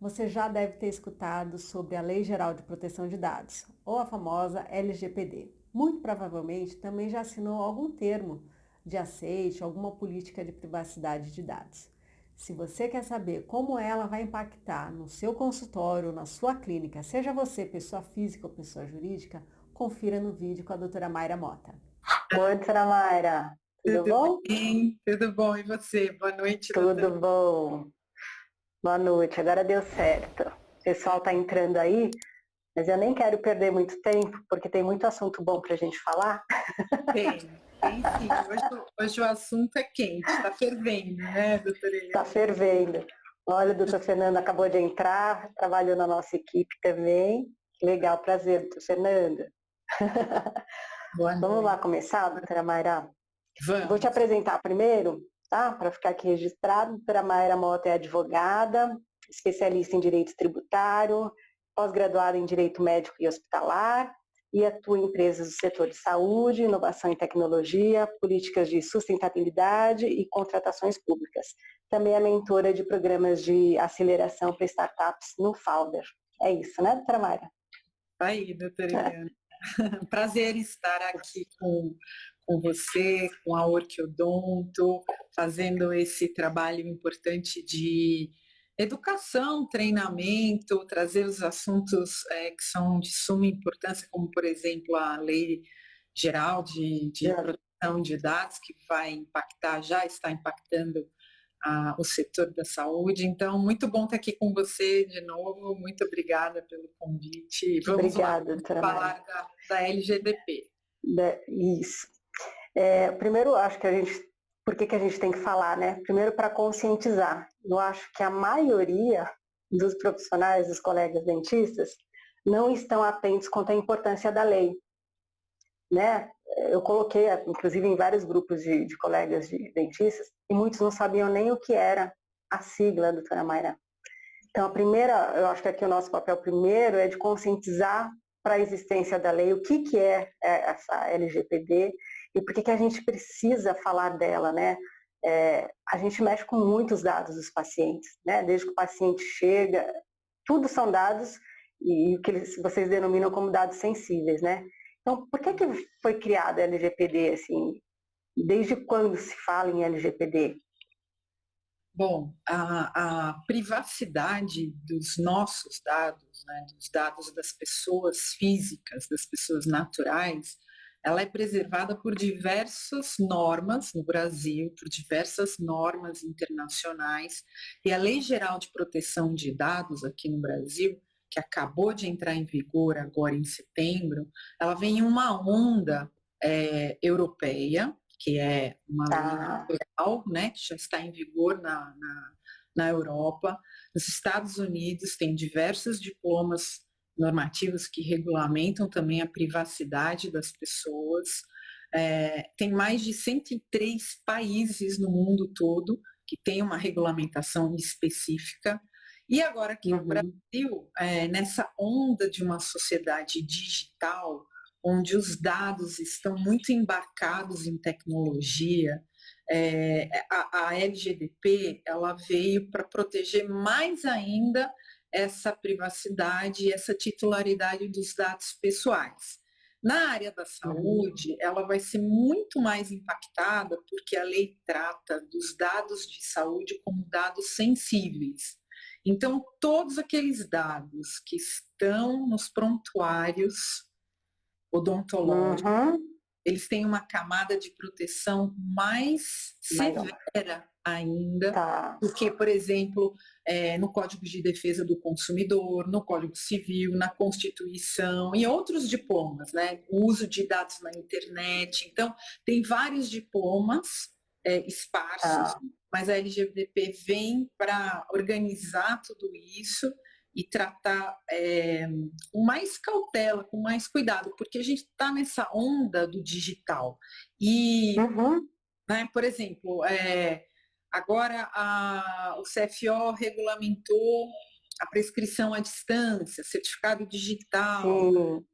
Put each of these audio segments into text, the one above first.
Você já deve ter escutado sobre a Lei Geral de Proteção de Dados, ou a famosa LGPD. Muito provavelmente também já assinou algum termo de aceite, alguma política de privacidade de dados. Se você quer saber como ela vai impactar no seu consultório, na sua clínica, seja você pessoa física ou pessoa jurídica, confira no vídeo com a doutora Mayra Mota. Oi, doutora Mayra. Tudo Tudo bom? bem? Tudo bom. E você? Boa noite, doutora. Tudo bom. Boa noite. Agora deu certo. O pessoal está entrando aí, mas eu nem quero perder muito tempo, porque tem muito assunto bom para a gente falar. Tem sim. Hoje o assunto é quente, está fervendo, né, doutora Está Eliane? fervendo. Olha, o doutor Fernando acabou de entrar, trabalhou na nossa equipe também. Que legal, prazer, doutor Fernando. Boa Vamos lá noite. começar, doutora Mayra? Vou te Vamos. apresentar primeiro, tá? Para ficar aqui registrado. A doutora Mayra Mota é advogada, especialista em direito tributário, pós-graduada em direito médico e hospitalar e atua em empresas do setor de saúde, inovação e tecnologia, políticas de sustentabilidade e contratações públicas. Também é mentora de programas de aceleração para startups no Founder. É isso, né, doutora Mayra? Tá aí, doutora Eliane. Prazer estar aqui com você, com a Orquiodonto, fazendo esse trabalho importante de educação, treinamento, trazer os assuntos que são de suma importância, como, por exemplo, a Lei Geral de Proteção de Dados, que vai impactar, já está impactando o setor da saúde. Então, muito bom estar aqui com você de novo. Muito obrigada pelo convite. Vamos lá Obrigada, doutora Mayra. falar da LGDP. Isso. Primeiro, acho que por que a gente tem que falar, né? Primeiro, para conscientizar. Eu acho que a maioria dos profissionais, dos colegas dentistas, não estão atentos quanto à importância da lei, né? Eu coloquei, inclusive, em vários grupos de colegas de dentistas, e muitos não sabiam nem o que era a sigla, doutora Mayra. Então, eu acho que aqui o nosso papel primeiro é de conscientizar para a existência da lei, o que é essa LGPD e por que a gente precisa falar dela, né? A gente mexe com muitos dados dos pacientes, né? Desde que o paciente chega, tudo são dados e o que vocês denominam como dados sensíveis, né? Então, por que foi criada a LGPD, assim? Desde quando se fala em LGPD? Bom, a privacidade dos nossos dados, né, dos dados das pessoas físicas, das pessoas naturais, ela é preservada por diversas normas no Brasil, por diversas normas internacionais, e a Lei Geral de Proteção de Dados aqui no Brasil, que acabou de entrar em vigor agora em setembro, ela vem em uma onda europeia, que é uma lei Ah, federal, né, que já está em vigor na Europa. Nos Estados Unidos tem diversos diplomas normativos que regulamentam também a privacidade das pessoas. Tem mais de 103 países no mundo todo que têm uma regulamentação específica. E agora aqui no uhum. Brasil, nessa onda de uma sociedade digital, onde os dados estão muito embarcados em tecnologia, a LGDP ela veio para proteger mais ainda essa privacidade e essa titularidade dos dados pessoais. Na área da Uhum. saúde, ela vai ser muito mais impactada porque a lei trata dos dados de saúde como dados sensíveis. Então, todos aqueles dados que estão nos prontuários odontológicos, Uhum. eles têm uma camada de proteção mais Maior. severa ainda Tá. do que, por exemplo, no Código de Defesa do Consumidor, no Código Civil, na Constituição e outros diplomas, né? O uso de dados na internet. Então, tem vários diplomas esparsos, Tá. mas a LGPD vem para organizar tudo isso e tratar com mais cautela, com mais cuidado, porque a gente está nessa onda do digital. E, Uhum. né, por exemplo, agora o CFO regulamentou a prescrição à distância, certificado digital, Sim.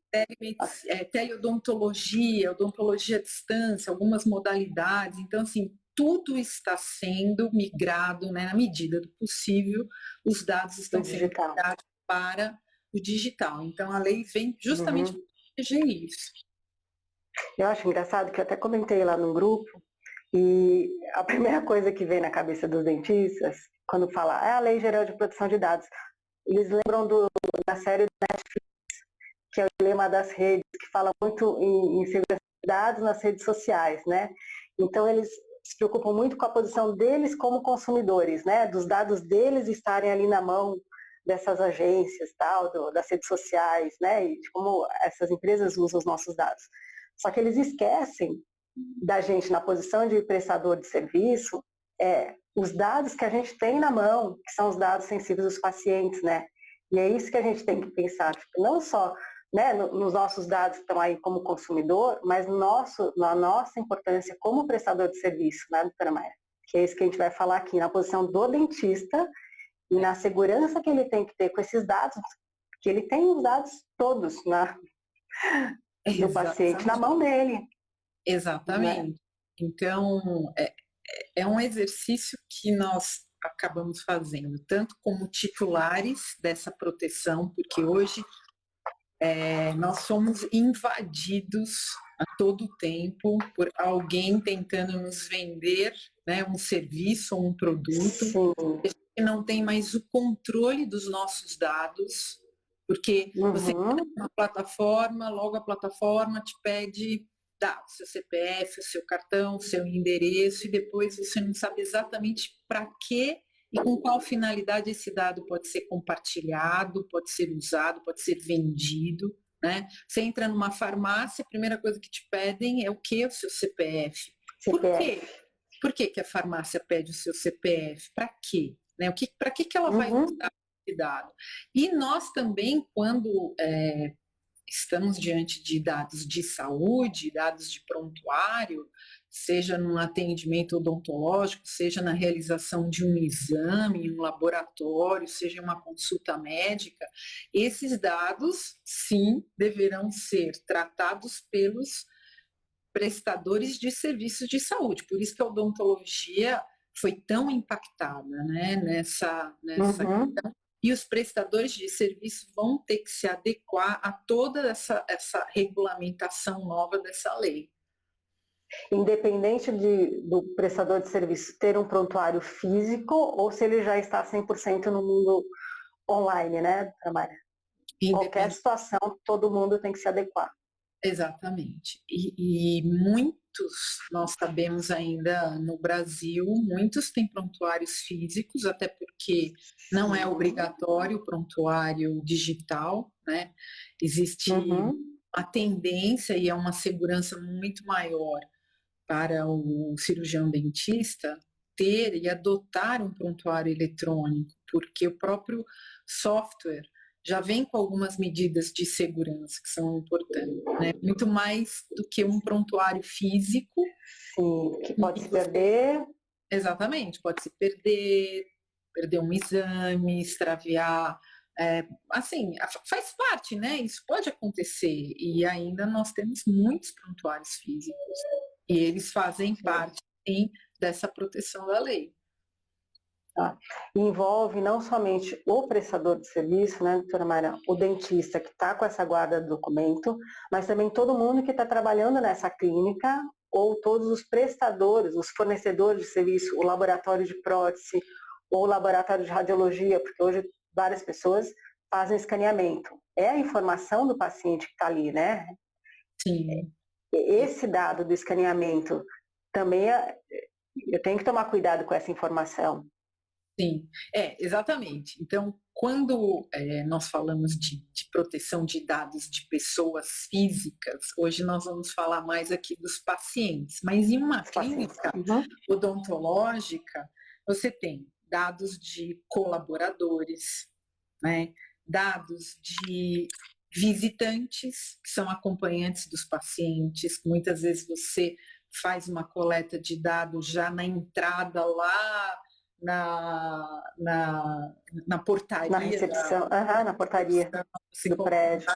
teleodontologia, odontologia à distância, algumas modalidades. Então, assim, tudo está sendo migrado, né, na medida do possível, os dados estão sendo migrados para o digital. Então, a lei vem justamente para proteger isso. Eu acho engraçado que eu até comentei lá no grupo, e a primeira coisa que vem na cabeça dos dentistas, quando fala a Lei Geral de Proteção de Dados, eles lembram da série do Netflix, que é o Dilema das Redes, que fala muito em segurança de dados nas redes sociais, né? Então, eles se preocupam muito com a posição deles como consumidores, né? Dos dados deles estarem ali na mão dessas agências, tal, das redes sociais, né? E de como essas empresas usam os nossos dados. Só que eles esquecem da gente na posição de prestador de serviço, os dados que a gente tem na mão, que são os dados sensíveis dos pacientes, né? E é isso que a gente tem que pensar, tipo, não só, né, nos nossos dados que estão aí como consumidor, mas na nossa importância como prestador de serviço, né, doutora Maia? Que é isso que a gente vai falar aqui, na posição do dentista e na segurança que ele tem que ter com esses dados, que ele tem os dados todos do paciente na mão dele. Exatamente. Né? Então, é um exercício que nós acabamos fazendo, tanto como titulares dessa proteção, porque hoje nós somos invadidos a todo tempo por alguém tentando nos vender, né, um serviço ou um produto, que não tem mais o controle dos nossos dados, porque você entra numa plataforma, logo a plataforma te pede o seu CPF, o seu cartão, o seu endereço, e depois você não sabe exatamente para que e com qual finalidade esse dado pode ser compartilhado, pode ser usado, pode ser vendido, né? Você entra numa farmácia, a primeira coisa que te pedem é o quê? O seu CPF. Por quê? Por que a farmácia pede o seu CPF? Para quê? Né? Para que ela vai usar esse dado? E nós também, quando estamos diante de dados de saúde, dados de prontuário, seja num atendimento odontológico, seja na realização de um exame em um laboratório, seja uma consulta médica, esses dados, sim, deverão ser tratados pelos prestadores de serviços de saúde. Por isso que a odontologia foi tão impactada, né, nessa questão. E os prestadores de serviço vão ter que se adequar a toda essa regulamentação nova dessa lei. Independente do prestador de serviço ter um prontuário físico ou se ele já está 100% no mundo online, né, Tamara? Qualquer situação, todo mundo tem que se adequar. Exatamente. E muitos, nós sabemos ainda no Brasil, muitos têm prontuários físicos, até porque não é obrigatório o prontuário digital, né? Existe uma tendência e é uma segurança muito maior para o cirurgião dentista ter e adotar um prontuário eletrônico, porque o próprio software já vem com algumas medidas de segurança que são importantes, né? Muito mais do que um prontuário físico. Sim, que pode se perder. Exatamente, pode se perder um exame, extraviar. Assim, faz parte, né? Isso pode acontecer. E ainda nós temos muitos prontuários físicos. E eles fazem parte, sim, dessa proteção da lei. Tá. Envolve não somente o prestador de serviço, né, doutora Mayra, o dentista que está com essa guarda do documento, mas também todo mundo que está trabalhando nessa clínica ou todos os prestadores, os fornecedores de serviço, o laboratório de prótese ou o laboratório de radiologia, porque hoje várias pessoas fazem escaneamento. É a informação do paciente que está ali, né? Sim. Esse dado do escaneamento também eu tenho que tomar cuidado com essa informação. Sim, exatamente. Então, quando nós falamos de proteção de dados de pessoas físicas, hoje nós vamos falar mais aqui dos pacientes, mas em uma clínica odontológica, você tem dados de colaboradores, né? Dados de visitantes, que são acompanhantes dos pacientes, muitas vezes você faz uma coleta de dados já na entrada lá, na portaria. Na recepção, na portaria do prédio.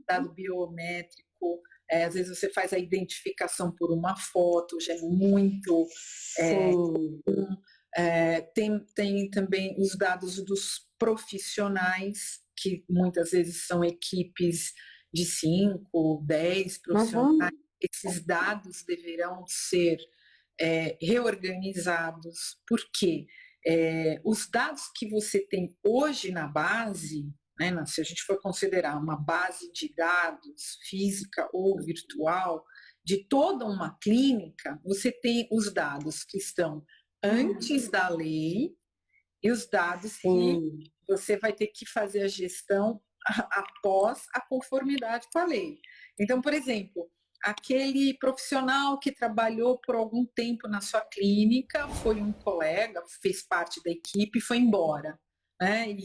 Dado biométrico, às vezes você faz a identificação por uma foto, já é muito. Sim. Tem também os dados dos profissionais, que muitas vezes são equipes de 5, 10 profissionais. Uhum. Esses dados deverão ser reorganizados, porque os dados que você tem hoje na base, né, se a gente for considerar uma base de dados física ou virtual, de toda uma clínica, você tem os dados que estão antes da lei e os dados que Sim. você vai ter que fazer a gestão após a conformidade com a lei. Então, por exemplo, aquele profissional que trabalhou por algum tempo na sua clínica, foi um colega, fez parte da equipe e foi embora, né? E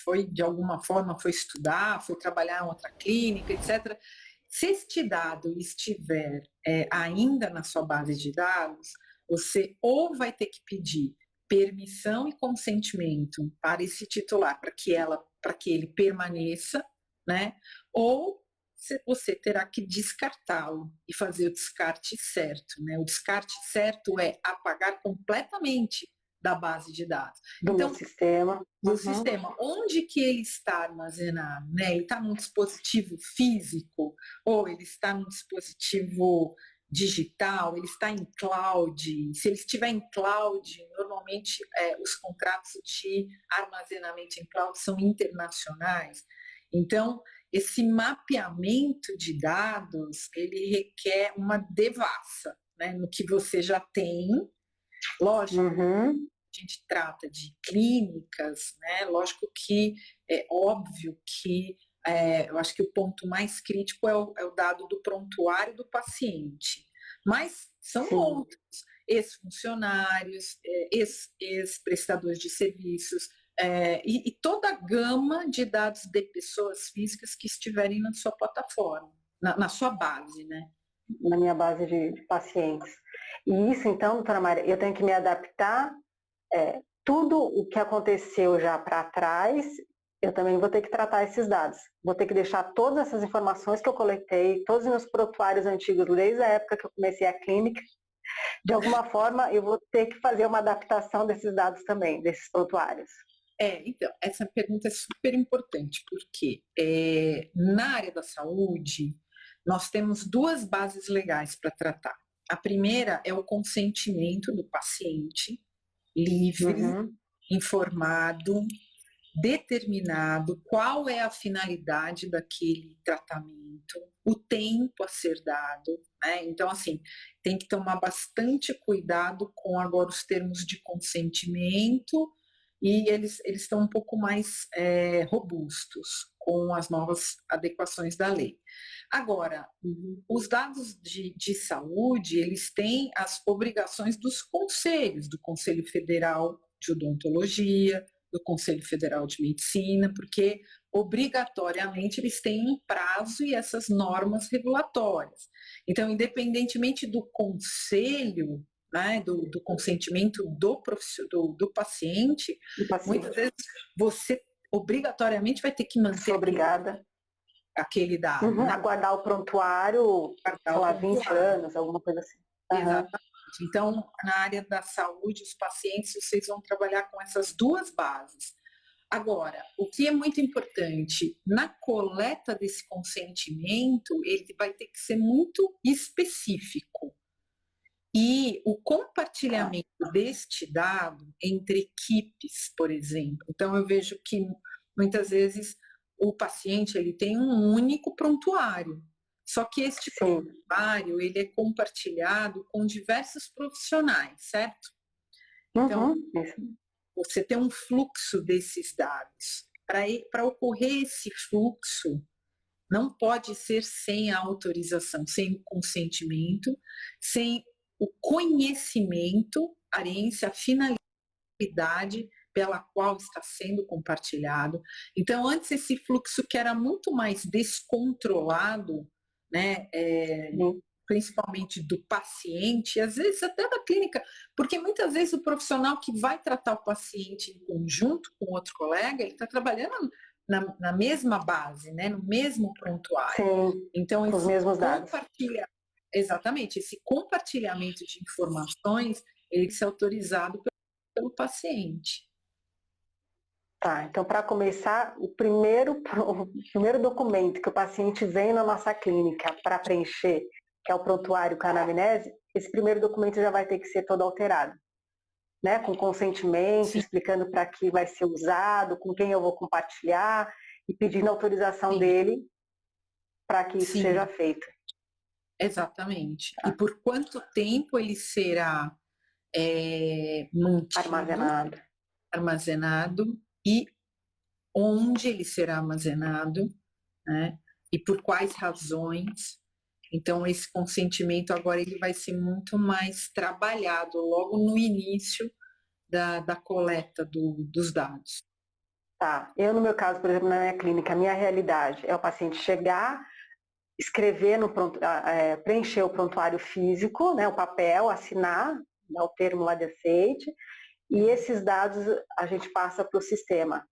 foi, de alguma forma, foi estudar, foi trabalhar em outra clínica, etc. Se este dado estiver ainda na sua base de dados, você ou vai ter que pedir permissão e consentimento para esse titular, para que ele permaneça, né? Ou você terá que descartá-lo e fazer o descarte certo, né? O descarte certo é apagar completamente da base de dados. Do meu sistema. Do sistema, onde que ele está armazenado, né? Ele está num dispositivo físico ou ele está num dispositivo digital, ele está em cloud. Se ele estiver em cloud, normalmente os contratos de armazenamento em cloud são internacionais. Então, esse mapeamento de dados, ele requer uma devassa, né, no que você já tem. Lógico, a gente trata de clínicas, né? Lógico que é óbvio que eu acho que o ponto mais crítico é o dado do prontuário do paciente, mas são outros, ex-funcionários, ex-prestadores de serviços, e toda a gama de dados de pessoas físicas que estiverem na sua plataforma, na sua base, né? Na minha base de pacientes. E isso, então, doutora Maria, eu tenho que me adaptar, tudo o que aconteceu já para trás, eu também vou ter que tratar esses dados. Vou ter que deixar todas essas informações que eu coletei, todos os meus prontuários antigos, desde a época que eu comecei a clínica, de alguma forma eu vou ter que fazer uma adaptação desses dados também, desses prontuários. Então, essa pergunta é super importante, porque na área da saúde, nós temos duas bases legais para tratar. A primeira é o consentimento do paciente, livre, informado, determinado qual é a finalidade daquele tratamento, o tempo a ser dado, né? Então, assim, tem que tomar bastante cuidado com agora os termos de consentimento, e eles estão um pouco mais robustos com as novas adequações da lei. Agora, os dados de saúde, eles têm as obrigações dos conselhos, do Conselho Federal de Odontologia, do Conselho Federal de Medicina, porque obrigatoriamente eles têm um prazo e essas normas regulatórias. Então, independentemente do conselho, né, do consentimento do paciente, muitas vezes você obrigatoriamente vai ter que manter aquele dado. Né? Aguardar o prontuário, sei lá, 20 anos, alguma coisa assim. Exatamente. Então, na área da saúde, os pacientes, vocês vão trabalhar com essas duas bases. Agora, o que é muito importante, na coleta desse consentimento, ele vai ter que ser muito específico. E o compartilhamento deste dado entre equipes, por exemplo. Então, eu vejo que muitas vezes o paciente ele tem um único prontuário. Só que este prontuário ele é compartilhado com diversos profissionais, certo? Então, você tem um fluxo desses dados. Para ocorrer esse fluxo, não pode ser sem a autorização, sem o consentimento, sem o conhecimento, a finalidade pela qual está sendo compartilhado. Então, antes esse fluxo que era muito mais descontrolado, né, principalmente do paciente, e às vezes até da clínica, porque muitas vezes o profissional que vai tratar o paciente em conjunto com outro colega, ele está trabalhando na mesma base, né, no mesmo prontuário. Sim, Então, com os mesmos dados. Exatamente, esse compartilhamento de informações, ele tem que ser autorizado pelo paciente. Tá, então para começar, o primeiro documento que o paciente vem na nossa clínica para preencher, que é o prontuário com a anamnese, esse primeiro documento já vai ter que ser todo alterado, né? Com consentimento, Sim. explicando para que vai ser usado, com quem eu vou compartilhar e pedindo autorização Sim. dele para que isso Sim. seja feito. Exatamente. Tá. E por quanto tempo ele será mantido, armazenado e onde ele será armazenado, né? E por quais razões. Então, esse consentimento agora ele vai ser muito mais trabalhado logo no início da coleta dos dados. Tá. Eu, no meu caso, por exemplo, na minha clínica, a minha realidade é o paciente chegar, escrever preencher o prontuário físico, né, o papel, assinar, né, o termo lá de aceite, e esses dados a gente passa para o sistema.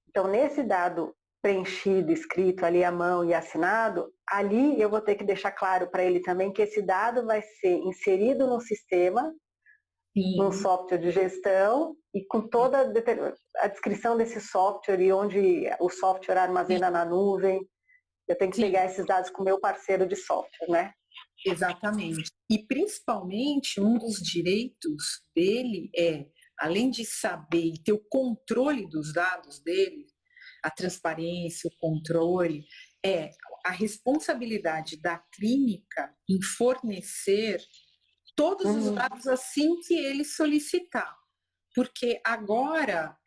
Então, nesse dado preenchido, escrito ali à mão e assinado, ali eu vou ter que deixar claro para ele também que esse dado vai ser inserido no sistema, num software de gestão, e com toda a descrição desse software e onde o software armazena na nuvem. Eu tenho que pegar esses dados com o meu parceiro de software, né? Exatamente. E principalmente um dos direitos dele além de saber e ter o controle dos dados dele, a transparência, o controle, a responsabilidade da clínica em fornecer todos os dados assim que ele solicitar. Porque agora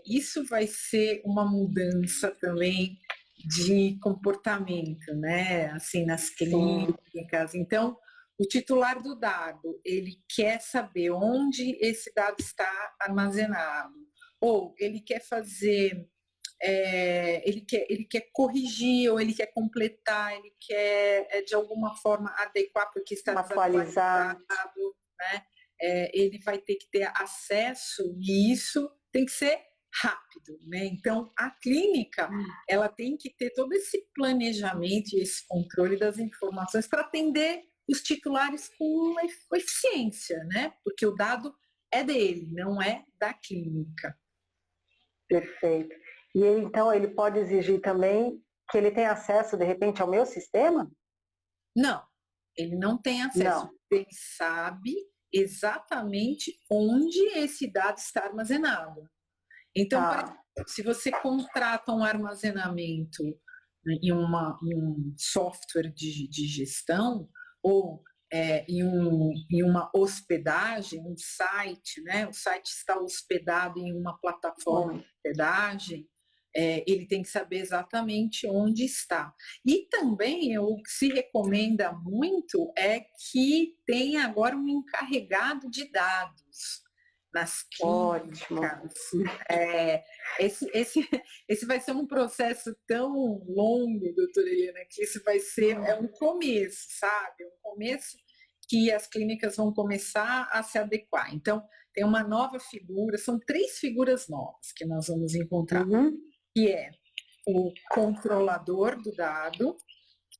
isso vai ser uma mudança também de comportamento, né? Assim, nas clínicas. Então, o titular do dado, ele quer saber onde esse dado está armazenado, ou ele quer fazer, ele quer corrigir, ou ele quer completar, ele quer de alguma forma adequar porque está atualizar, né? Ele vai ter que ter acesso e isso tem que ser rápido, né? Então, a clínica, ela tem que ter todo esse planejamento e esse controle das informações para atender os titulares com eficiência, né? Porque o dado é dele, não é da clínica. Perfeito. E ele, então, ele pode exigir também que ele tenha acesso, de repente, ao meu sistema? Não, ele não tem acesso. Não. Ele sabe exatamente onde esse dado está armazenado. Então, por exemplo, se você contrata um armazenamento em um software de gestão ou em uma hospedagem, um site, né? O site está hospedado em uma plataforma de hospedagem, ele tem que saber exatamente onde está. E também o que se recomenda muito é que tenha agora um encarregado de dados nas clínicas. Esse vai ser um processo tão longo, doutora Helena, que isso vai ser um começo, sabe? Um começo que as clínicas vão começar a se adequar. Então, tem uma nova figura, são 3 figuras novas que nós vamos encontrar, que é o controlador do dado,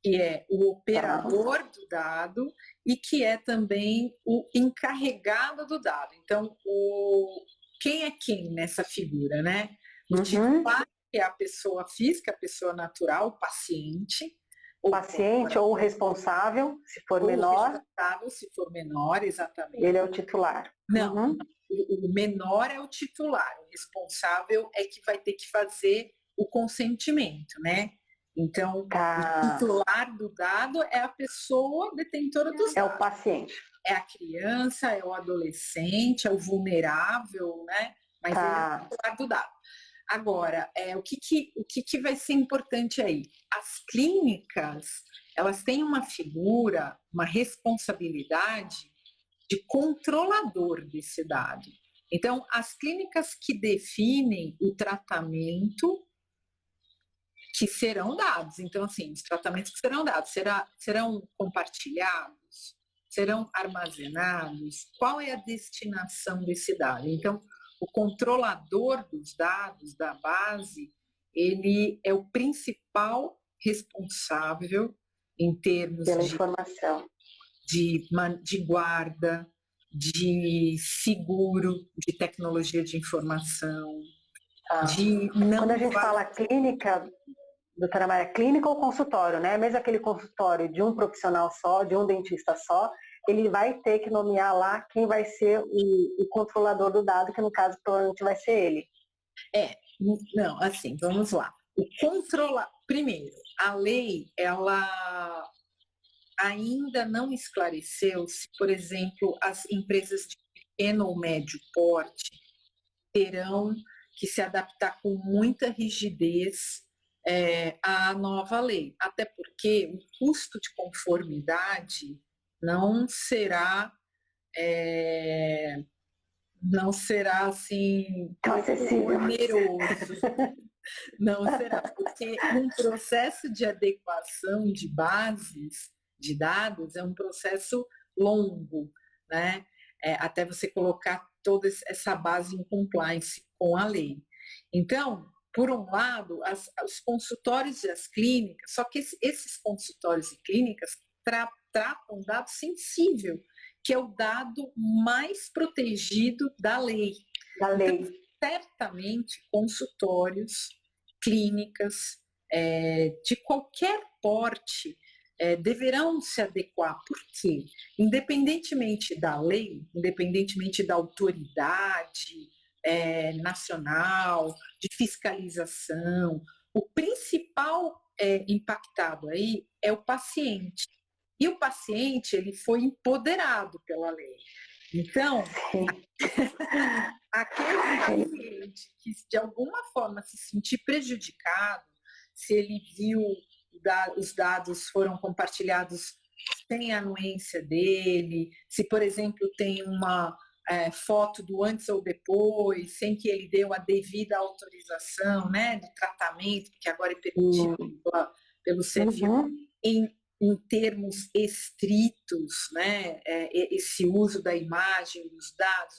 que é o operador do dado e que é também o encarregado do dado. Então, quem é quem nessa figura, né? O titular, que é a pessoa física, a pessoa natural, o paciente. O paciente ou o responsável, se for menor. O responsável, se for menor, exatamente. Ele é o titular. Não, o menor é o titular. O responsável é que vai ter que fazer o consentimento, né? Então, o titular do dado é a pessoa detentora dos dados. É o paciente. É a criança, é o adolescente, é o vulnerável, né? Mas ele é o titular do dado. Agora, o que vai ser importante aí? As clínicas, elas têm uma figura, uma responsabilidade de controlador desse dado. Então, as clínicas que definem o tratamento que serão dados. Então, assim, os tratamentos que serão dados serão compartilhados, serão armazenados. Qual é a destinação desse dado? Então, o controlador dos dados da base, ele é o principal responsável em termos pela informação, de guarda, de seguro, de tecnologia de informação, de não... Quando a gente fala clínica, doutora Maria, clínica ou consultório, né? Mesmo aquele consultório de um profissional só, de um dentista só, ele vai ter que nomear lá quem vai ser o controlador do dado, que no caso provavelmente vai ser ele. Não, assim, vamos lá. Primeiro, a lei, ela ainda não esclareceu se, por exemplo, as empresas de pequeno ou médio porte terão que se adaptar com muita rigidez à nova lei. Até porque o custo de conformidade não será assim oneroso. Não será, porque um processo de adequação de bases de dados é um processo longo, né? Até você colocar toda essa base em compliance com a lei. Então, por um lado, os consultórios e as clínicas, só que esses consultórios e clínicas tratam dado sensível, que é o dado mais protegido da lei. Então, certamente, consultórios, clínicas, de qualquer porte, deverão se adequar. Por quê? Independentemente da lei, independentemente da autoridade nacional, de fiscalização, o principal impactado aí é o paciente. E o paciente, ele foi empoderado pela lei. Então, aquele paciente que de alguma forma se sentir prejudicado, se ele viu os dados foram compartilhados sem a anuência dele, se, por exemplo, tem uma foto do antes ou depois, sem que ele deu a devida autorização, né, do tratamento, que agora é permitido pelo CFU, em termos estritos, né, esse uso da imagem, dos dados.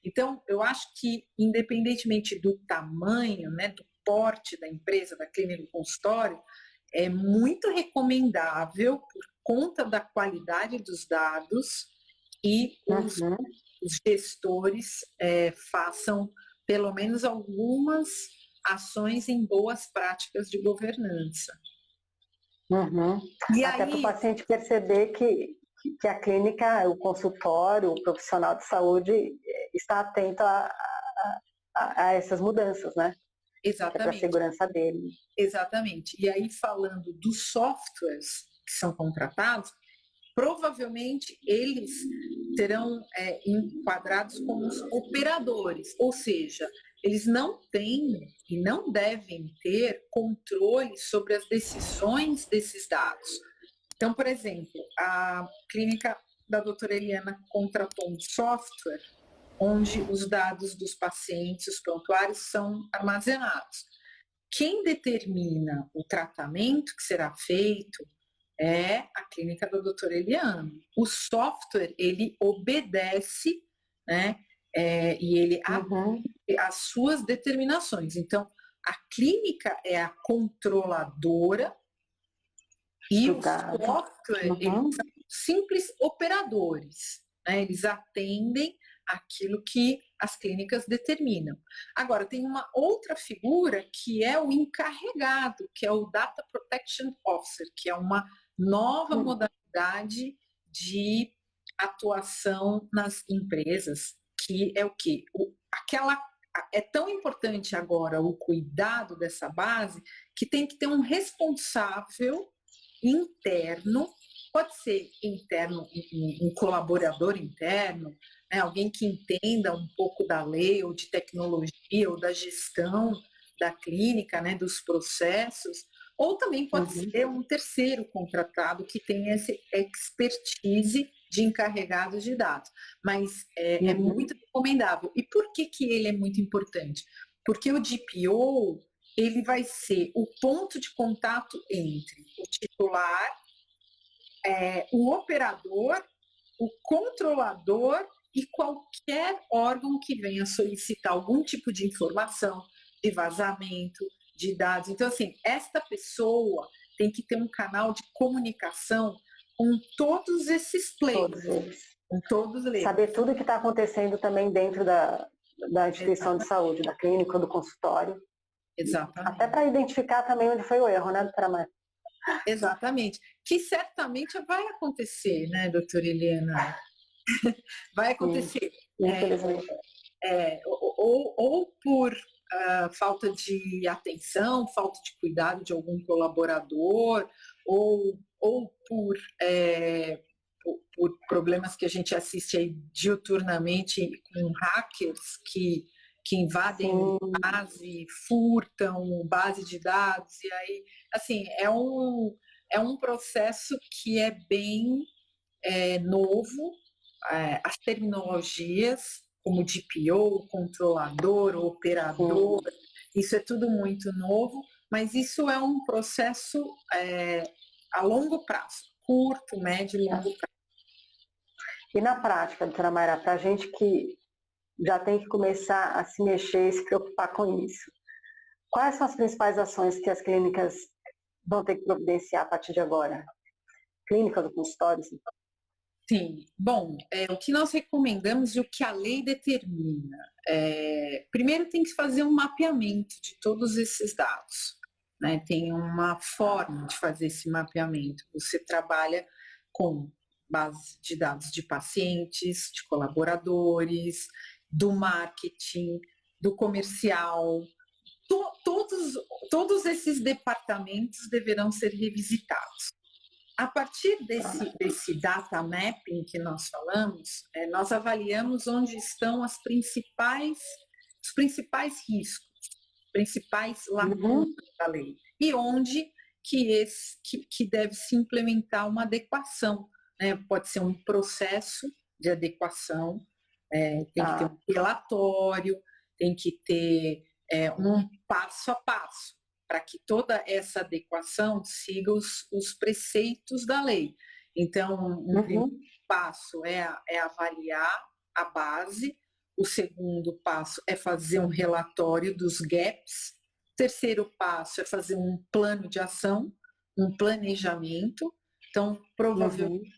Então, eu acho que, independentemente do tamanho, né, do porte da empresa, da clínica, do consultório, é muito recomendável, por conta da qualidade dos dados, que os gestores façam pelo menos algumas ações em boas práticas de governança. E até para o paciente perceber que a clínica, o consultório, o profissional de saúde está atento a essas mudanças, né? Exatamente. Para a segurança dele. Exatamente. E aí, falando dos softwares que são contratados, provavelmente eles serão enquadrados como os operadores, ou seja, eles não têm e não devem ter controle sobre as decisões desses dados. Então, por exemplo, a clínica da doutora Eliana contratou um software onde os dados dos pacientes, os prontuários, são armazenados. Quem determina o tratamento que será feito é a clínica da doutora Eliana. O software, ele obedece, né, e ele abre as suas determinações. Então, a clínica é a controladora e o software, eles são simples operadores, né? Eles atendem aquilo que as clínicas determinam. Agora, tem uma outra figura que é o encarregado, que é o Data Protection Officer, que é uma nova modalidade de atuação nas empresas, que é o quê? É tão importante agora o cuidado dessa base que tem que ter um responsável interno, pode ser interno, um colaborador interno, né, alguém que entenda um pouco da lei ou de tecnologia ou da gestão da clínica, né, dos processos, ou também pode ser um terceiro contratado que tenha essa expertise de encarregados de dados, mas é muito recomendável. E por que ele é muito importante? Porque o DPO, ele vai ser o ponto de contato entre o titular, o operador, o controlador e qualquer órgão que venha solicitar algum tipo de informação, de vazamento, de dados. Então, assim, esta pessoa tem que ter um canal de comunicação com todos esses Todos players, eles. com todos eles. Saber tudo o que está acontecendo também dentro da instituição de saúde, da clínica, do consultório. Exatamente. Até para identificar também onde foi o erro, né, doutora Maria? Exatamente. Que certamente vai acontecer, né, doutora Helena? Vai acontecer. Infelizmente. Ou por falta de atenção, falta de cuidado de algum colaborador, ou por problemas que a gente assiste aí diuturnamente com hackers que invadem base, furtam base de dados, e aí, assim, é um processo que é bem novo, as terminologias, como DPO, controlador, operador, isso é tudo muito novo, mas isso é um processo a longo prazo, curto, médio e longo prazo. E na prática, doutora Mayra, para a gente que já tem que começar a se mexer e se preocupar com isso, quais são as principais ações que as clínicas vão ter que providenciar a partir de agora? Clínicas ou consultórios? Sim, bom, o que nós recomendamos e o que a lei determina, primeiro tem que fazer um mapeamento de todos esses dados, né? Tem uma forma de fazer esse mapeamento, você trabalha com base de dados de pacientes, de colaboradores, do marketing, do comercial, todos esses departamentos deverão ser revisitados. A partir desse data mapping que nós falamos, nós avaliamos onde estão os principais riscos, principais lacunas da lei, e onde que deve se implementar uma adequação, né? Pode ser um processo de adequação, tem que ter um relatório, tem que ter um passo a passo, para que toda essa adequação siga os preceitos da lei. Então, o primeiro passo é avaliar a base, o segundo passo é fazer um relatório dos gaps, o terceiro passo é fazer um plano de ação, um planejamento. Então, provavelmente,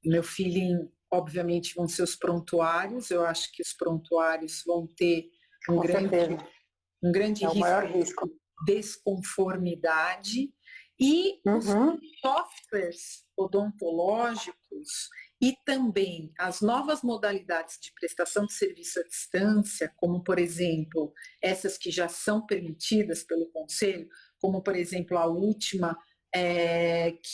meu feeling, obviamente, vão ser os prontuários. Eu acho que os prontuários vão ter um grande risco, maior risco de desconformidade, e os softwares odontológicos e também as novas modalidades de prestação de serviço à distância, como, por exemplo, essas que já são permitidas pelo Conselho, como, por exemplo, a última,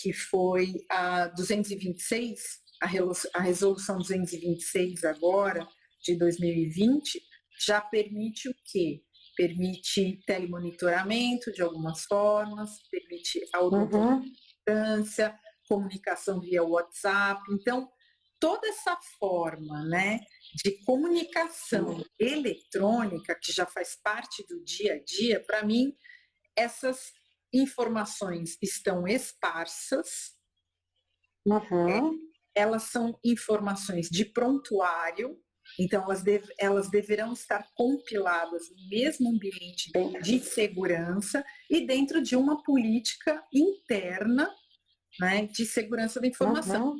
que foi a 226, a resolução 226 agora, de 2020, já permite o quê? Permite telemonitoramento de algumas formas, permite distância, comunicação via WhatsApp. Então, toda essa forma, né, de comunicação eletrônica, que já faz parte do dia a dia, para mim, essas informações estão esparsas, elas são informações de prontuário, então elas deverão estar compiladas no mesmo ambiente de segurança e dentro de uma política interna, né, de segurança da informação.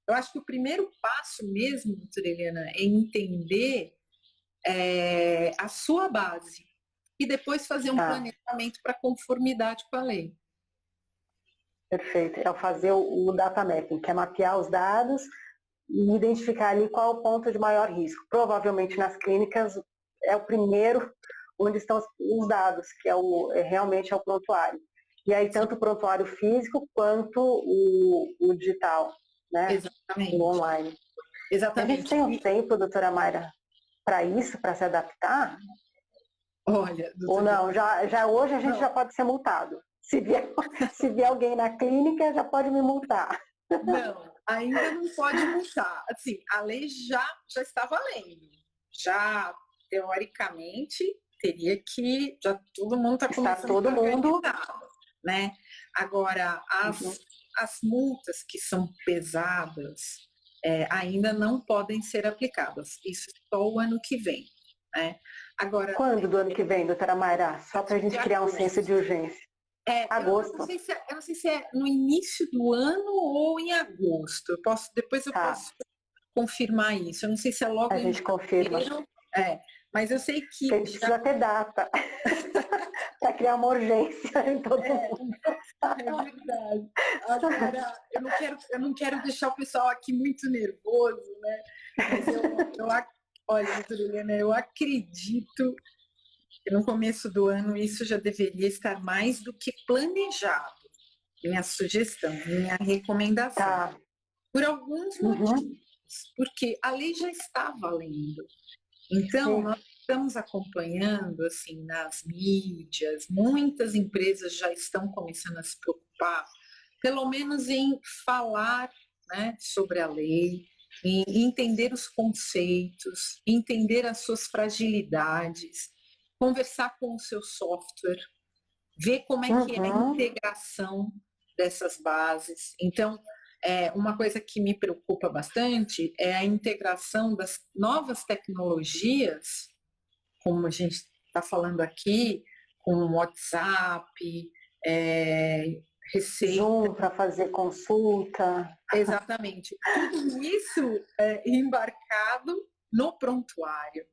Eu acho que o primeiro passo mesmo, doutora Helena, é entender a sua base e depois fazer um planejamento para conformidade com a lei. Perfeito. É fazer o data mapping, que é mapear os dados e identificar ali qual é o ponto de maior risco. Provavelmente nas clínicas é o primeiro onde estão os dados, que realmente é o prontuário. E aí tanto o prontuário físico quanto o digital, né? Exatamente. O online. Exatamente. A gente tem um tempo, doutora Mayra, para isso, para se adaptar? Olha, ou não? Já hoje a gente já pode ser multado. Se vier alguém na clínica, já pode me multar. Não, ainda não pode multar. Assim, a lei já está valendo. já, teoricamente, teria que, já todo mundo está Está começando todo a mundo. organizar, né? Agora, as multas que são pesadas ainda não podem ser aplicadas, isso só o ano que vem, né? Agora, Quando do ano que vem, doutora Mayra? Só para a de gente criar um senso de agosto. urgência. Eu Agosto. não sei eu não sei se é no início do ano ou em agosto. Depois eu Tá, posso confirmar isso. Eu não sei se é logo a em gente confirma. janeiro, mas eu sei Que a que gente já precisa ter data para criar uma urgência em todo é, mundo. é verdade. Agora, eu não quero deixar o pessoal aqui muito nervoso, né? Mas olha, doutora Helena, eu acredito que no começo do ano isso já deveria estar mais do que planejado. Minha sugestão, minha recomendação. Tá. Por alguns Uhum. motivos, porque a lei já está valendo. Então, Sim. nós estamos acompanhando, assim, nas mídias, muitas empresas já estão começando a se preocupar, pelo menos em falar, né, sobre a lei, em entender os conceitos, entender as suas fragilidades, conversar com o seu software, ver como é que é a Uhum. integração dessas bases. Então, uma coisa que me preocupa bastante é a integração das novas tecnologias, como a gente está falando aqui, com o WhatsApp, receita, Zoom para fazer consulta. exatamente. Tudo isso embarcado no prontuário,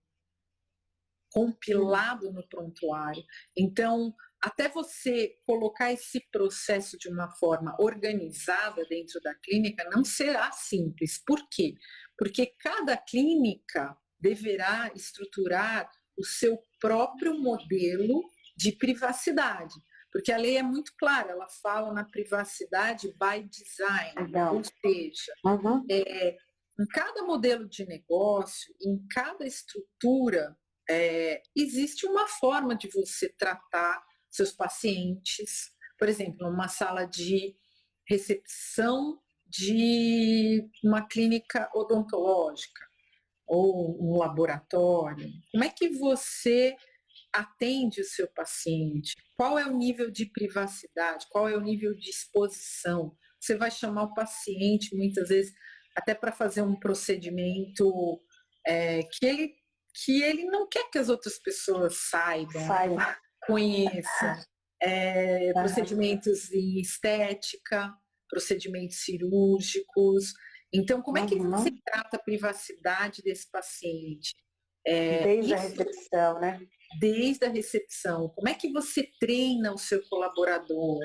compilado no prontuário. Então, até você colocar esse processo de uma forma organizada dentro da clínica não será simples. Por quê? Porque cada clínica deverá estruturar o seu próprio modelo de privacidade. Porque a lei é muito clara, ela fala na privacidade by design, Legal. ou seja, Uhum. em cada modelo de negócio, em cada estrutura, existe uma forma de você tratar seus pacientes. Por exemplo, uma sala de recepção de uma clínica odontológica ou um laboratório. Como é que você atende o seu paciente? Qual é o nível de privacidade? Qual é o nível de exposição? Você vai chamar o paciente, muitas vezes, até para fazer um procedimento que ele não quer que as outras pessoas saibam, Saiba. conheçam. Procedimentos em estética, procedimentos cirúrgicos. Então, como é que você Uhum. trata a privacidade desse paciente? Desde a Isso recepção, né? desde a recepção. Como é que você treina o seu colaborador?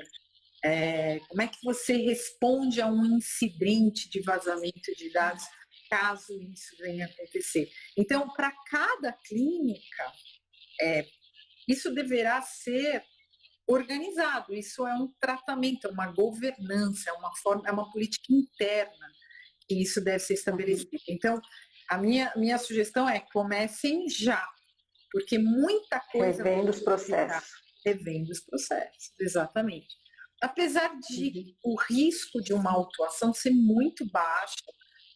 Como é que você responde a um incidente de vazamento de dados, caso isso venha a acontecer? Então, para cada clínica, isso deverá ser organizado. Isso é um tratamento, é uma governança, é uma política interna que isso deve ser estabelecido. Então, a minha sugestão é comecem já, porque muita coisa vai Revendo os ficar processos. revendo os processos, exatamente. Apesar de o risco de uma autuação ser muito baixo,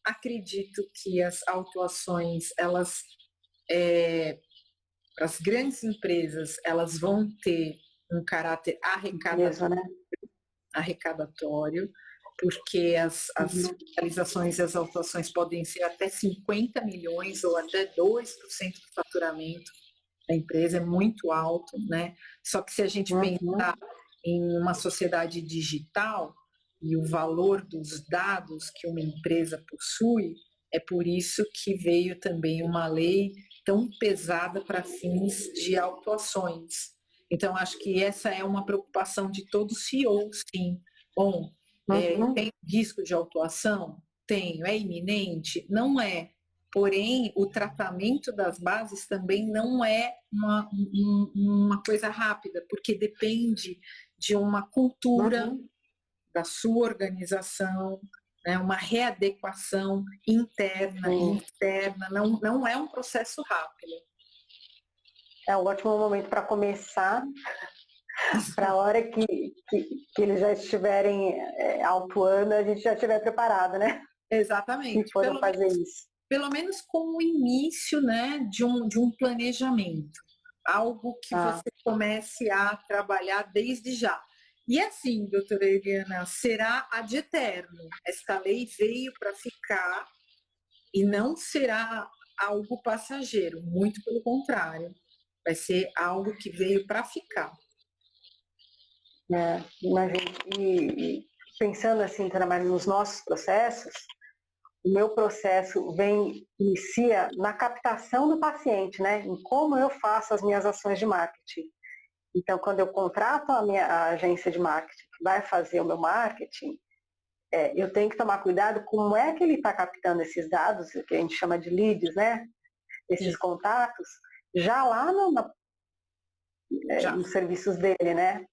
acredito que as autuações, elas, para as grandes empresas, elas vão ter um caráter Mesmo, né? arrecadatório, porque as fiscalizações e as autuações podem ser até 50 milhões ou até 2% do faturamento da empresa, é muito alto, né? Só que se a gente Uhum. pensar em uma sociedade digital e o valor dos dados que uma empresa possui, é por isso que veio também uma lei tão pesada para fins de autuações. Então, acho que essa é uma preocupação de todo CEO, sim. Bom, Uhum. tem risco de autuação? Tenho. É iminente? Não é. Porém, o tratamento das bases também não é uma coisa rápida, porque depende de uma cultura Uhum. da sua organização, né, uma readequação interna e Sim. externa, não é um processo rápido. É um ótimo momento para começar, para a hora que eles já estiverem autuando, a gente já estiver preparado, né? Se Exatamente. forem fazer isso. pelo menos como o início, né, de um planejamento, algo que você comece a trabalhar desde já. E assim, doutora Eliana, será ad eterno. Esta lei veio para ficar e não será algo passageiro, muito pelo contrário, vai ser algo que veio para ficar. Imagina. E pensando assim, também nos nossos processos, o meu processo inicia na captação do paciente, né? Em como eu faço as minhas ações de marketing. Então, quando eu contrato a agência de marketing que vai fazer o meu marketing, eu tenho que tomar cuidado como é que ele está captando esses dados, que a gente chama de leads, né? Esses contatos, já lá nos serviços dele, né?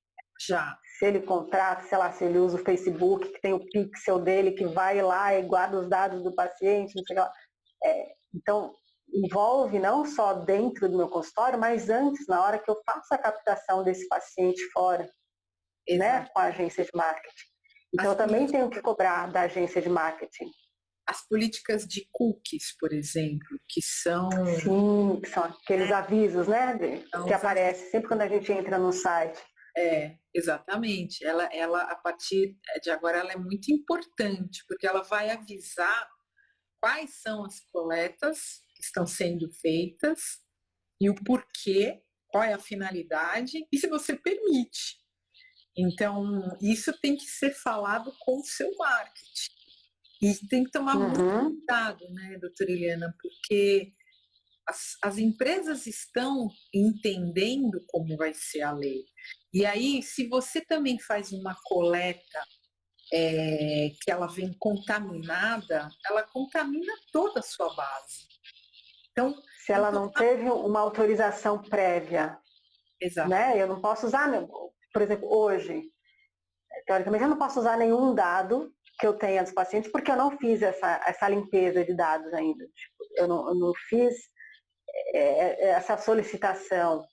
Já. Se ele contrata, sei lá, se ele usa o Facebook, que tem o pixel dele, que vai lá e guarda os dados do paciente, não sei lá. Então, envolve não só dentro do meu consultório, mas antes, na hora que eu faço a captação desse paciente fora, né, com a agência de marketing. Então, eu também tenho que cobrar da agência de marketing. As políticas de cookies, por exemplo, que são... Sim, que são aqueles avisos, né, que aparecem sempre quando a gente entra no site. Exatamente. Ela, a partir de agora, ela é muito importante, porque ela vai avisar quais são as coletas que estão sendo feitas e o porquê, qual é a finalidade e se você permite. Então, isso tem que ser falado com o seu marketing. E tem que tomar muito cuidado, né, doutora Eliana, porque as empresas estão entendendo como vai ser a lei. E aí, se você também faz uma coleta que ela vem contaminada, ela contamina toda a sua base. Então, se ela não teve uma autorização prévia, né? Eu não posso usar, por exemplo, hoje, teoricamente eu não posso usar nenhum dado que eu tenha dos pacientes porque eu não fiz essa limpeza de dados ainda. Tipo, eu não fiz essa solicitação.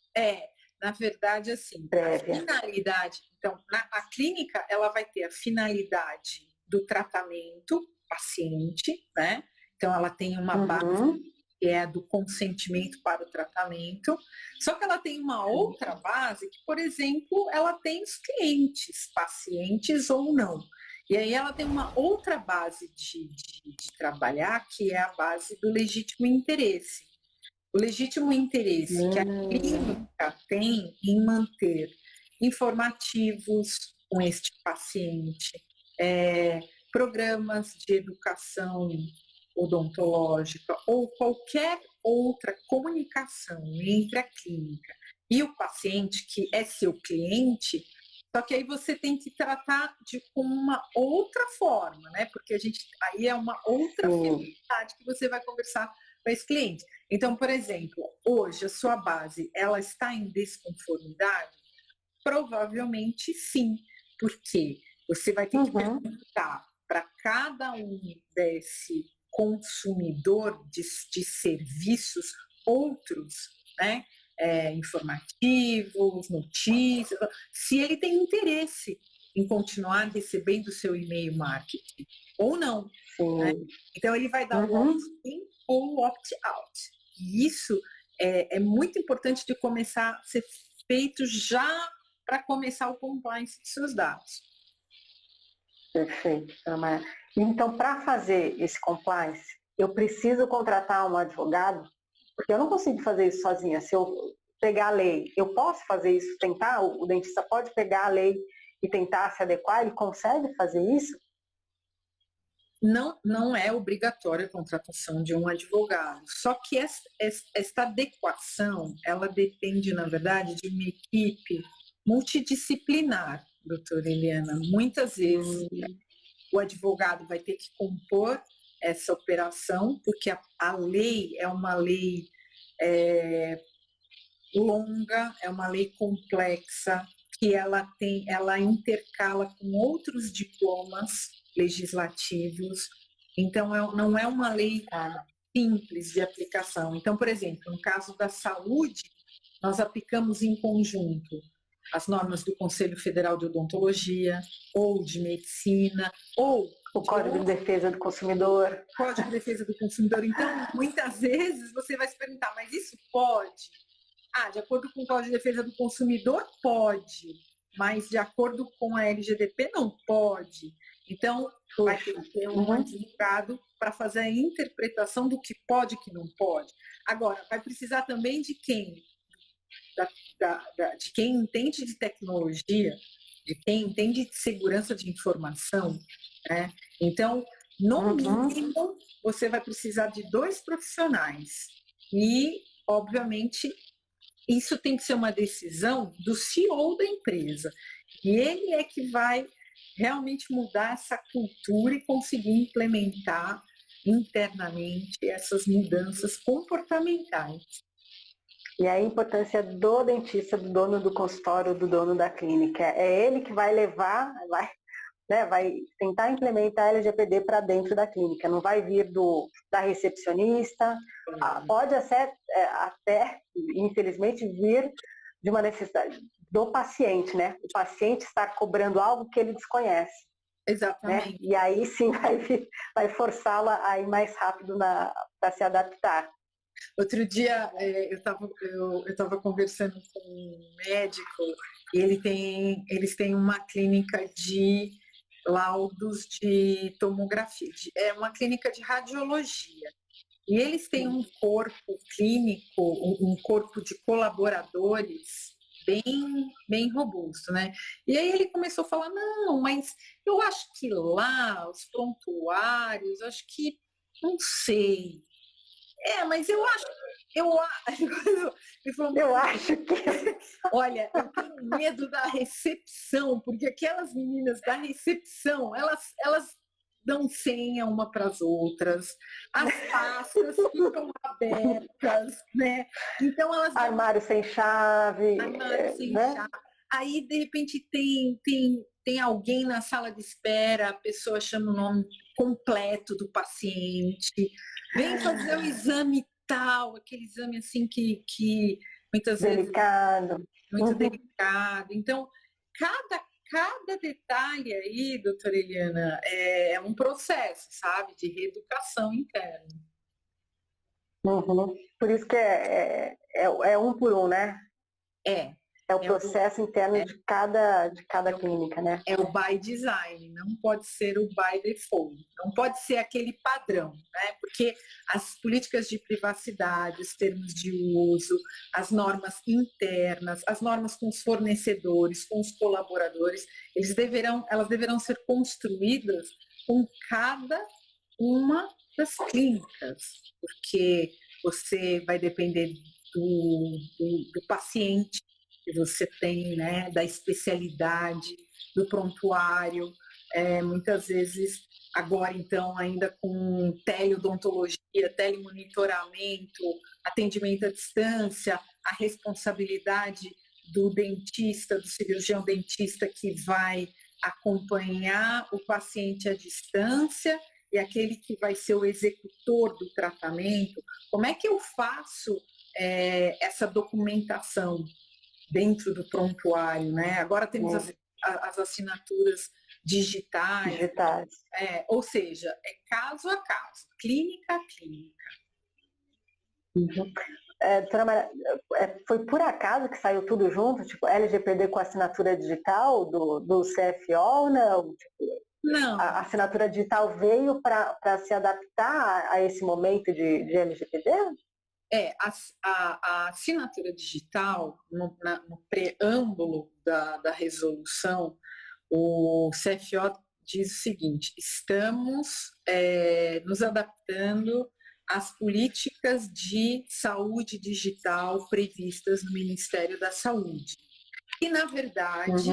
Na verdade, assim, prévia. A finalidade, então, a clínica, ela vai ter a finalidade do tratamento paciente, né? Então, ela tem uma base que é a do consentimento para o tratamento, só que ela tem uma outra base que, por exemplo, ela tem os clientes, pacientes ou não. E aí ela tem uma outra base de trabalhar, que é a base do legítimo interesse. O legítimo interesse que a clínica tem em manter informativos com este paciente, programas de educação odontológica ou qualquer outra comunicação entre a clínica e o paciente, que é seu cliente, só que aí você tem que tratar com uma outra forma, né? Porque aí é uma outra finalidade que você vai conversar com esse cliente. Então, por exemplo, hoje a sua base, ela está em desconformidade? Provavelmente sim, porque você vai ter que perguntar para cada um desse consumidor de serviços outros, né? Informativos, notícias, se ele tem interesse em continuar recebendo o seu e-mail marketing ou não. Né? Então, ele vai dar o opt-in ou o opt-out. E isso é muito importante de começar a ser feito já para começar o compliance de seus dados. Perfeito, Ana. Então, para fazer esse compliance, eu preciso contratar um advogado, porque eu não consigo fazer isso sozinha. Se eu pegar a lei, eu posso fazer isso, tentar? O dentista pode pegar a lei e tentar se adequar? Ele consegue fazer isso? Não é obrigatória a contratação de um advogado. Só que esta adequação, ela depende, na verdade, de uma equipe multidisciplinar, doutora Eliana. Muitas vezes o advogado vai ter que compor essa operação, porque a lei é uma lei longa, é uma lei complexa, que ela intercala com outros diplomas legislativos. Então, não é uma lei simples de aplicação. Então, por exemplo, no caso da saúde, nós aplicamos em conjunto as normas do Conselho Federal de Odontologia, ou de Medicina, ou o Código de Defesa do Consumidor. Código de Defesa do Consumidor. Então, muitas vezes você vai se perguntar, mas isso pode? Ah, de acordo com o Código de Defesa do Consumidor, pode, mas de acordo com a LGDP, não pode. Então, vai ter que ter um advogado para fazer a interpretação do que pode e que não pode. Agora, vai precisar também de quem? De quem entende de tecnologia, de quem entende de segurança de informação, né? Então, no mínimo, você vai precisar de 2 profissionais. E, obviamente, isso tem que ser uma decisão do CEO da empresa. E ele é que vai realmente mudar essa cultura e conseguir implementar internamente essas mudanças comportamentais. E a importância do dentista, do dono do consultório, do dono da clínica. É ele que vai levar, vai tentar implementar a LGPD para dentro da clínica. Não vai vir da recepcionista. Pode até, infelizmente, vir de uma necessidade do paciente, né? O paciente estar cobrando algo que ele desconhece. Exatamente. Né? E aí sim vai forçá-la a ir mais rápido para se adaptar. Outro dia eu estava conversando com um médico e eles têm uma clínica de laudos de tomografia, é uma clínica de radiologia. E eles têm um corpo clínico, um corpo de colaboradores bem robusto, né? E aí ele começou a falar, não, mas eu acho que lá, os prontuários, acho que, não sei. Mas eu acho que... Olha, eu tenho medo da recepção, porque aquelas meninas da recepção, elas dão senha uma para as outras, as pastas ficam abertas, né? Então elas armário sem chave. Chave. Aí, de repente, tem alguém na sala de espera, a pessoa chama o nome completo do paciente, vem fazer o exame tal, aquele exame assim que muitas delicado. Vezes muito delicado. Então, cada detalhe aí, doutora Eliana, é um processo, sabe, de reeducação interna. Por isso que é um por um, né? É o processo interno de cada clínica, né? É o by design, não pode ser o by default, não pode ser aquele padrão, né? Porque as políticas de privacidade, os termos de uso, as normas internas, as normas com os fornecedores, com os colaboradores, elas deverão ser construídas com cada uma das clínicas, porque você vai depender do paciente que você tem, né, da especialidade, do prontuário, muitas vezes, agora então, ainda com teleodontologia, telemonitoramento, atendimento à distância, a responsabilidade do dentista, do cirurgião dentista que vai acompanhar o paciente à distância e aquele que vai ser o executor do tratamento. Como é que eu faço essa documentação dentro do prontuário, né? Agora temos as assinaturas digitais. Ou seja, é caso a caso, clínica a clínica. Doutora Maria, foi por acaso que saiu tudo junto? Tipo, LGPD com assinatura digital do CFO ou não? Tipo, não. A assinatura digital veio para se adaptar a esse momento de LGPD? A assinatura digital, no preâmbulo da resolução, o CFO diz o seguinte: estamos nos adaptando às políticas de saúde digital previstas no Ministério da Saúde, que, na verdade,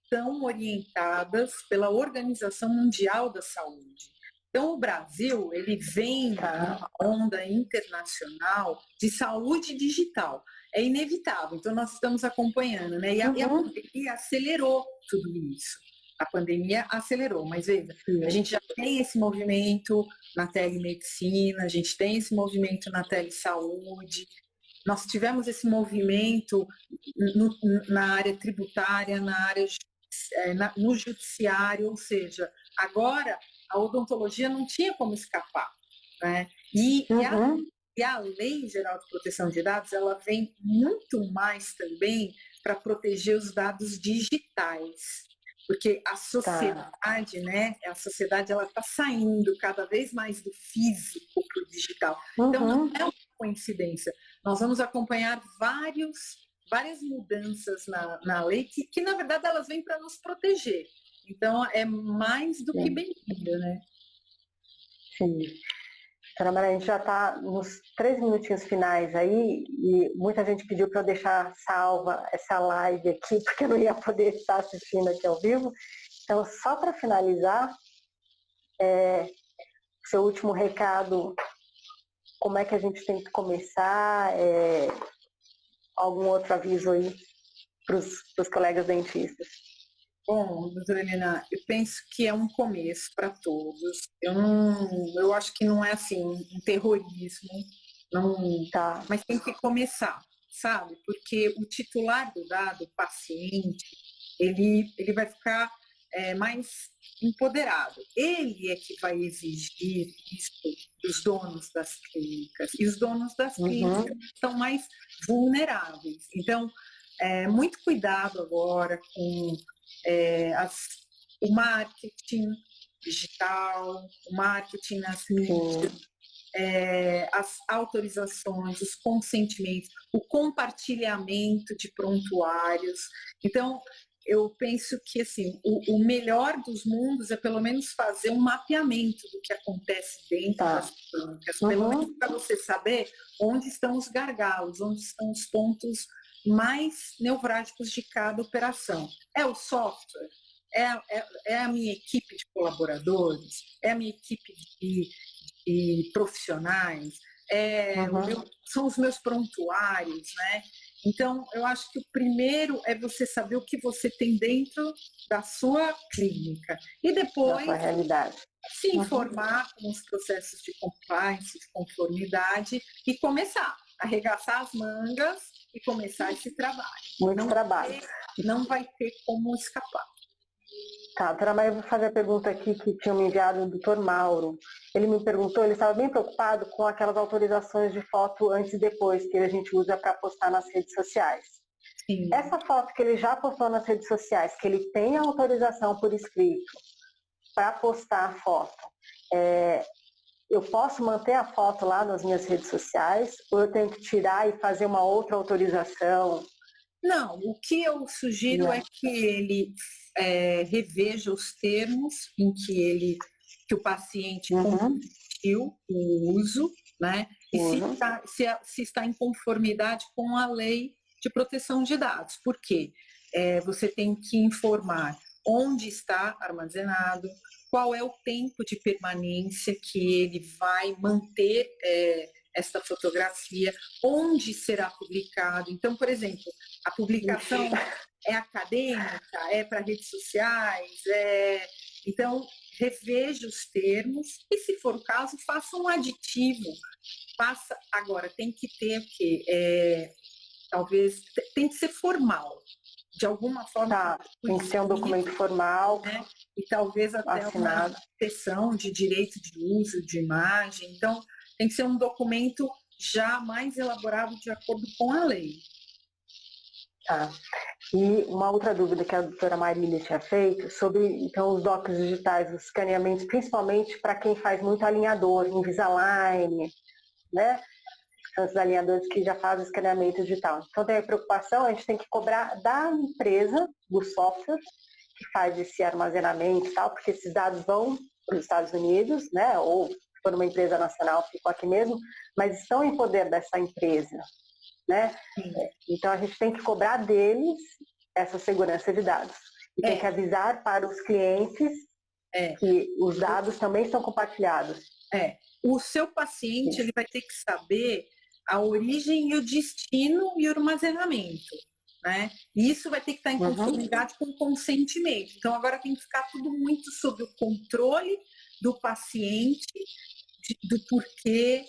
são orientadas pela Organização Mundial da Saúde. Então, o Brasil, ele vem numa onda internacional de saúde digital. É inevitável, então nós estamos acompanhando, né? E a pandemia acelerou tudo isso. A pandemia acelerou, mas veja, a gente já tem esse movimento na telemedicina, a gente tem esse movimento na telesaúde, nós tivemos esse movimento na área tributária, na área no judiciário, ou seja, agora a odontologia não tinha como escapar, né? E a Lei Geral de Proteção de Dados, ela vem muito mais também para proteger os dados digitais, porque a sociedade, né? A sociedade ela está saindo cada vez mais do físico para o digital. Então não é uma coincidência. Nós vamos acompanhar várias mudanças na lei que na verdade elas vêm para nos proteger. Então é mais do que bem-vindo, né? Sim. Ana Maria, a gente já está nos 3 minutinhos finais aí e muita gente pediu para eu deixar salva essa live aqui, porque eu não ia poder estar assistindo aqui ao vivo. Então, só para finalizar, seu último recado, como é que a gente tem que começar, algum outro aviso aí para os colegas dentistas? Bom, doutora Helena, eu penso que é um começo para todos. Eu acho que não é assim um terrorismo, não, mas tem que começar, sabe? Porque o titular do dado, o paciente, ele vai ficar mais empoderado. Ele é que vai exigir isso dos donos das clínicas. E os donos das clínicas são mais vulneráveis. Então, muito cuidado agora com o marketing digital, o marketing nas mídias, as autorizações, os consentimentos, o compartilhamento de prontuários. Então, eu penso que assim, o melhor dos mundos é pelo menos fazer um mapeamento do que acontece dentro das clínicas, pelo menos para você saber onde estão os gargalos, onde estão os pontos mais nevrálgicos de cada operação. É o software? É a minha equipe de colaboradores? É a minha equipe de profissionais? São os meus prontuários, né? Então, eu acho que o primeiro é você saber o que você tem dentro da sua clínica. E depois se informar com os processos de compliance, de conformidade e começar a arregaçar as mangas e começar esse trabalho. Não vai ter como escapar. Tá, doutora Maria, eu vou fazer a pergunta aqui que tinha me enviado o doutor Mauro. Ele me perguntou, ele estava bem preocupado com aquelas autorizações de foto antes e depois que a gente usa para postar nas redes sociais. Sim. Essa foto que ele já postou nas redes sociais, que ele tem a autorização por escrito para postar a foto, eu posso manter a foto lá nas minhas redes sociais ou eu tenho que tirar e fazer uma outra autorização? Não, o que eu sugiro é que ele reveja os termos em que o paciente consentiu o uso, né? E se está em conformidade com a lei de proteção de dados. Por quê? Você tem que informar onde está armazenado, qual é o tempo de permanência que ele vai manter esta fotografia, onde será publicado. Então, por exemplo, a publicação é acadêmica, é para redes sociais, então reveja os termos e, se for o caso, faça um aditivo. Agora, tem que ter o quê? Talvez tem que ser formal. De alguma forma. Tem que ser um documento formal. Né? E talvez até uma proteção de direito de uso de imagem. Então, tem que ser um documento já mais elaborado de acordo com a lei. Tá. E uma outra dúvida que a doutora Marília tinha feito sobre então, os docs digitais, os escaneamentos, principalmente para quem faz muito alinhador, Invisalign, né? São os alinhadores que já fazem escaneamento digital. Então tem a preocupação, a gente tem que cobrar da empresa, do software, que faz esse armazenamento e tal, porque esses dados vão para os Estados Unidos, né? Ou se for uma empresa nacional, ficam aqui mesmo, mas estão em poder dessa empresa, né? Então a gente tem que cobrar deles essa segurança de dados. E tem que avisar para os clientes que os dados também estão compartilhados. O seu paciente ele vai ter que saber a origem e o destino e o armazenamento, né? E isso vai ter que estar em conformidade com o consentimento. Então agora tem que ficar tudo muito sob o controle do paciente, do porquê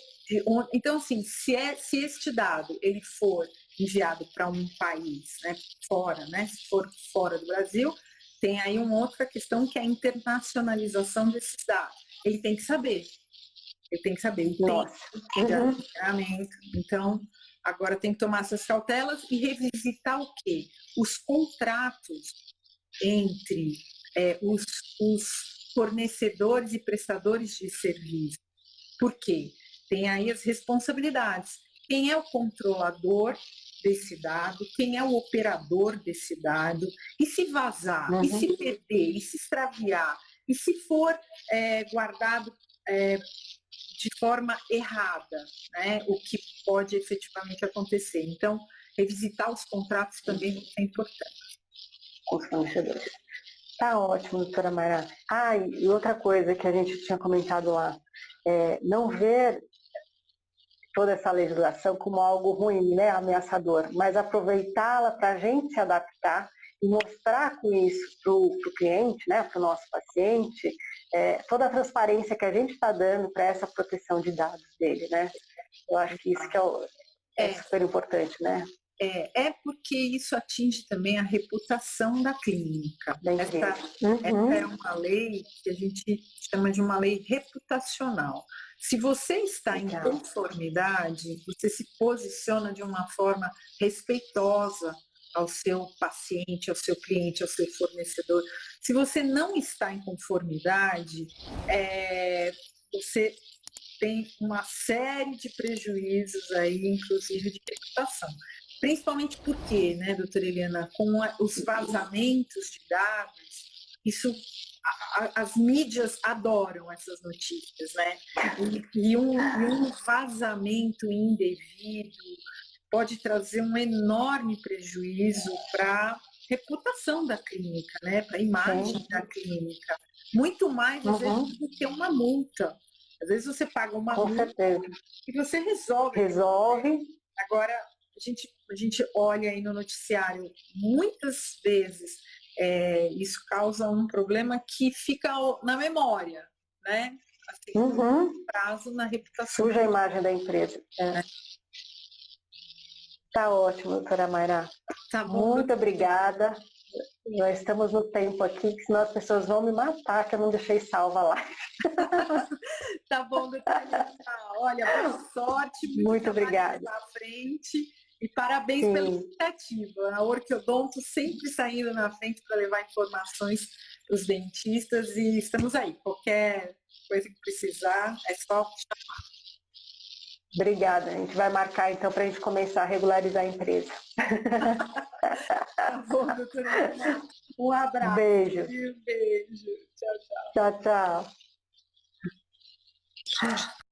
Então, assim, se este dado ele for enviado para um país, né, fora, né, se for fora do Brasil, tem aí uma outra questão que é a internacionalização desses dados. Ele tem que saber o tempo de armazenamento. Então, agora tem que tomar essas cautelas e revisitar o quê? Os contratos entre os fornecedores e prestadores de serviço. Por quê? Tem aí as responsabilidades. Quem é o controlador desse dado? Quem é o operador desse dado? E se vazar? E se perder? E se extraviar? E se for guardado de forma errada, né? O que pode efetivamente acontecer. Então, revisitar os contratos também é importante. Com os fornecedores. Tá ótimo, doutora Mayra. E outra coisa que a gente tinha comentado lá, não ver toda essa legislação como algo ruim, né, ameaçador, mas aproveitá-la para a gente se adaptar e mostrar com isso para o cliente, né, para o nosso paciente, toda a transparência que a gente está dando para essa proteção de dados dele, né? Eu acho que isso que é super importante, né? Porque isso atinge também a reputação da clínica. Essa é uma lei que a gente chama de uma lei reputacional. Se você está em conformidade, você se posiciona de uma forma respeitosa ao seu paciente, ao seu cliente, ao seu fornecedor. Se você não está em conformidade, você tem uma série de prejuízos aí, inclusive de reputação. Principalmente porque, né, doutora Eliana, com os vazamentos de dados, as mídias adoram essas notícias, né? E um vazamento indevido pode trazer um enorme prejuízo para a reputação da clínica, né? Para a imagem da clínica. Muito mais, às vezes, do que uma multa. Às vezes você paga uma multa e você resolve. Agora, a gente olha aí no noticiário, muitas vezes isso causa um problema que fica na memória, né? Assim, prazo na reputação. Suja a imagem da empresa. Tá ótimo, doutora Mayra. Tá bom. Muito obrigada. Nós estamos no tempo aqui, que senão as pessoas vão me matar, que eu não deixei salva lá. Tá bom, doutora. Olha, boa sorte. Muito obrigada. Na frente. E parabéns pela iniciativa. A Orquiodonto sempre saindo na frente para levar informações para os dentistas e estamos aí. Qualquer coisa que precisar, é só chamar. Obrigada. A gente vai marcar então para a gente começar a regularizar a empresa. Tá bom, doutora. Um abraço. Beijo. Beijo. Tchau, tchau. Tchau, tchau.